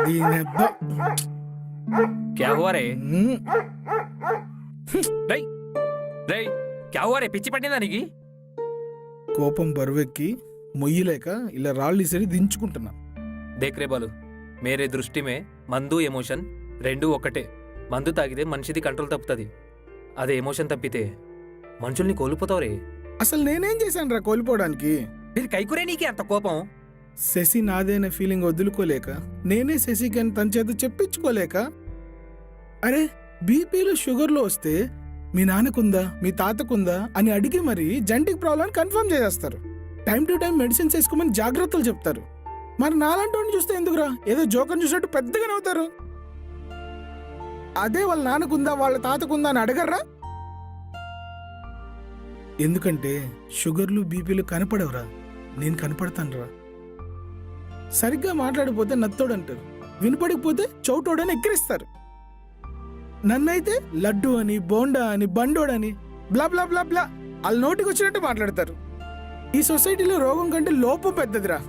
దీనబ్బా. क्या हुआ रे రేయ్ రేయ్ क्या हुआ रे పిచ్చి పట్టిందా నీకు? కోపం బరువెక్కి మొయ్యలేక ఇలా రాళ్ళు ఇసరి దించుకుంటున్నా. దేఖ్ రే బాలు, మేరే దృష్టి మే మందు ఎమోషన్ రెండు ఒక్కటే. మందు తాగితే మనిషిది కంట్రోల్ తప్పుతుంది, అదే ఎమోషన్ తప్పితే మనుషుల్ని కోల్పోతావు రే. అసలు నేనేం చేశాను రా కోల్పోవడానికి? మీరు కైకురే నీకే అంత కోపం? శశి నాదే అనే ఫీలింగ్ వదులుకోలేక, నేనే శశికి అని తన చేత చెప్పించుకోలేక, అరే బీపీలు షుగర్లు వస్తే మీ నాన్నకుందా మీ తాతకుందా అని అడిగి మరి జెనెటిక్ ప్రాబ్లం కన్ఫర్మ్ చేసేస్తారు. టైం టు టైం మెడిసిన్స్ వేసుకోమని జాగ్రత్తలు చెప్తారు. మరి నాలంటి చూస్తే ఎందుకురా ఏదో జోకం చూసినట్టు పెద్దగా నవ్వుతారు. అదే వాళ్ళ నాన్నకుందా వాళ్ళ తాతకుందా అని అడగర్రా. ఎందుకంటే షుగర్లు బీపీలు కనపడవురా, నేను కనపడతానురా. సరిగ్గా మాట్లాడిపోతే నత్తోడు అంటారు, వినపడిపోతే చౌటోడని ఎక్కిరిస్తారు. నన్నైతే లడ్డు అని బోండా అని బండోడని బ్లా బ్లా బ్లా బ్లా వాళ్ళ నోటికి వచ్చినట్టు మాట్లాడతారు. ఈ సొసైటీలో రోగం కంటే లోపం పెద్దదిరా.